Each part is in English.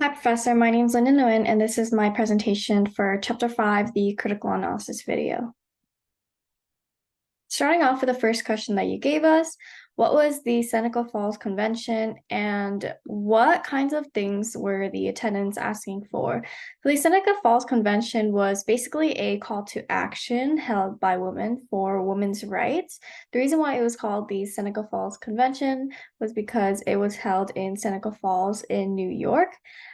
Hi, Professor. My name is Linda Nguyen, and this is my presentation for Chapter 5, the Critical Analysis video. Starting off with the first question that you gave us, what was the Seneca Falls Convention and what kinds of things were the attendants asking for? So the Seneca Falls Convention was basically a call to action held by women for women's rights. The reason why it was called the Seneca Falls Convention was because it was held in Seneca Falls in New York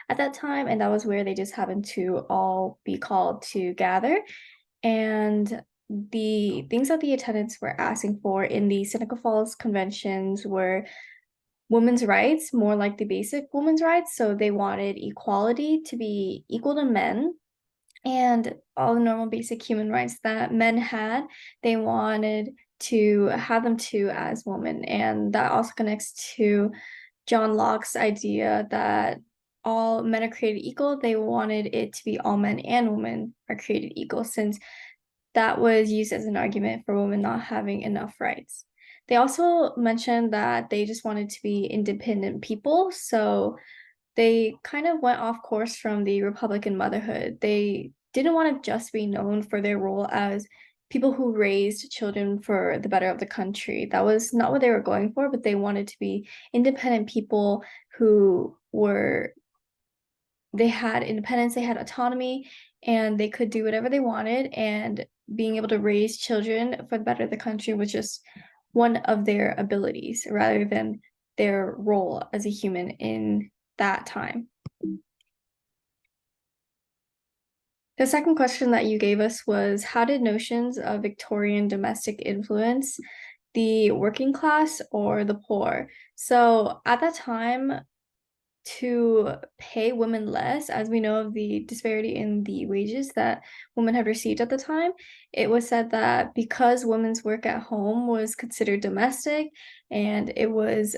at that time, and that was where they just happened to all be called to gather. And the things that the attendants were asking for in the Seneca Falls conventions were women's rights, more like the basic women's rights. So they wanted equality to be equal to men and all the normal basic human rights that men had, they wanted to have them too as women. And that also connects to John Locke's idea that all men are created equal. They wanted it to be all men and women are created equal, since that was used as an argument for women not having enough rights. They also mentioned that they just wanted to be independent people. So they kind of went off course from the Republican motherhood. They didn't want to just be known for their role as people who raised children for the better of the country. That was not what they were going for, but they wanted to be independent people who were they had independence, they had autonomy, and they could do whatever they wanted. And being able to raise children for the better of the country was just one of their abilities rather than their role as a human in that time. The second question that you gave us was, how did notions of Victorian domestic influence the working class or the poor? So at that time, to pay women less, as we know of the disparity in the wages that women had received at the time, it was said that because women's work at home was considered domestic and it was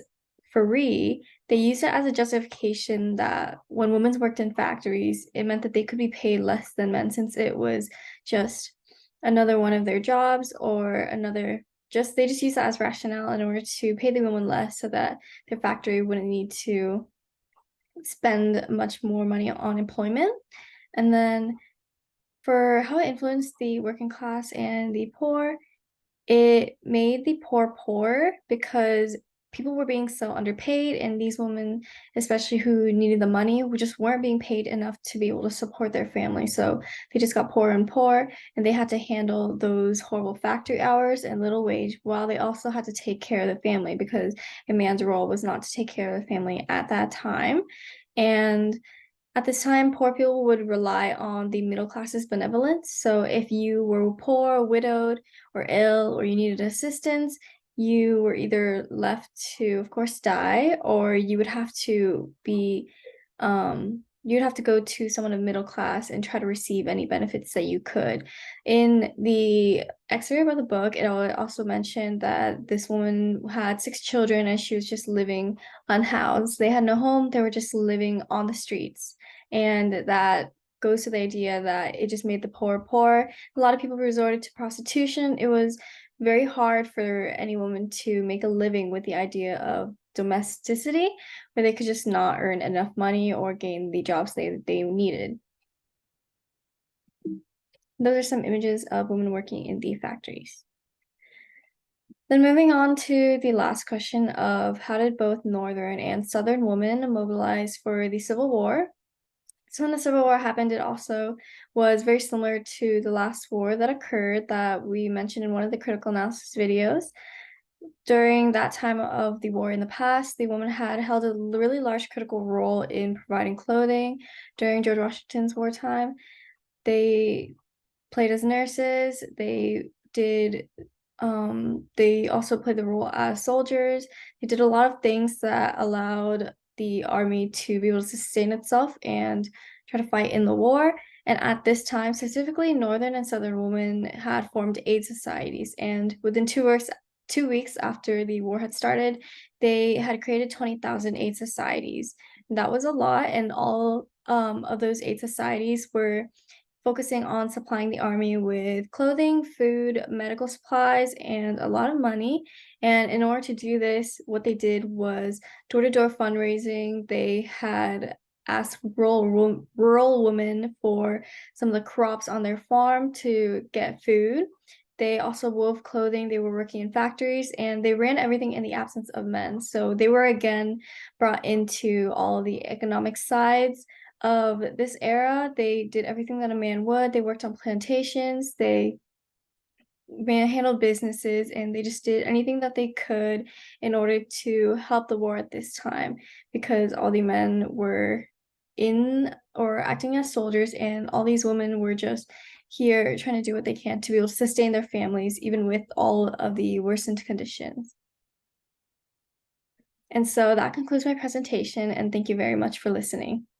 free, they used it as a justification that when women worked in factories, it meant that they could be paid less than men, since it was just another one of their jobs or another just they just use that as rationale in order to pay the women less so that their factory wouldn't need to spend much more money on employment. And then for how it influenced the working class and the poor, it made the poor poor because people were being so underpaid, and these women, especially who needed the money, who just weren't being paid enough to be able to support their family. So they just got poorer and poorer, and they had to handle those horrible factory hours and little wage while they also had to take care of the family, because a man's role was not to take care of the family at that time. And at this time, poor people would rely on the middle class's benevolence. So if you were poor, widowed, or ill, or you needed assistance, you were either left to, of course, die, or you'd have to go to someone of middle class and try to receive any benefits that you could. In the excerpt of the book, it also mentioned that this woman had 6 children and she was just living unhoused. They had no home, they were just living on the streets. And that goes to the idea that it just made the poor poor. A lot of people resorted to prostitution. It was very hard for any woman to make a living with the idea of domesticity, where they could just not earn enough money or gain the jobs they needed. Those are some images of women working in the factories. Then moving on to the last question of how did both Northern and Southern women mobilize for the Civil War? So when the Civil War happened, it also was very similar to the last war that occurred that we mentioned in one of the critical analysis videos. During that time of the war in the past, the women had held a really large critical role in providing clothing during George Washington's wartime. They played as nurses. They also played the role as soldiers. They did a lot of things that allowed the army to be able to sustain itself and try to fight in the war. And at this time, specifically, Northern and Southern women had formed aid societies. And within 2 weeks after the war had started, they had created 20,000 aid societies. That was a lot, and all of those aid societies were focusing on supplying the army with clothing, food, medical supplies, and a lot of money. And in order to do this, what they did was door-to-door fundraising. They had asked rural women for some of the crops on their farm to get food. They also wove clothing, they were working in factories, and they ran everything in the absence of men. So they were again brought into all the economic sides of this era. They did everything that a man would. They worked on plantations, they handled businesses, and they just did anything that they could in order to help the war at this time because all the men were in or acting as soldiers, and all these women were just here trying to do what they can to be able to sustain their families even with all of the worsened conditions. And so that concludes my presentation, and thank you very much for listening.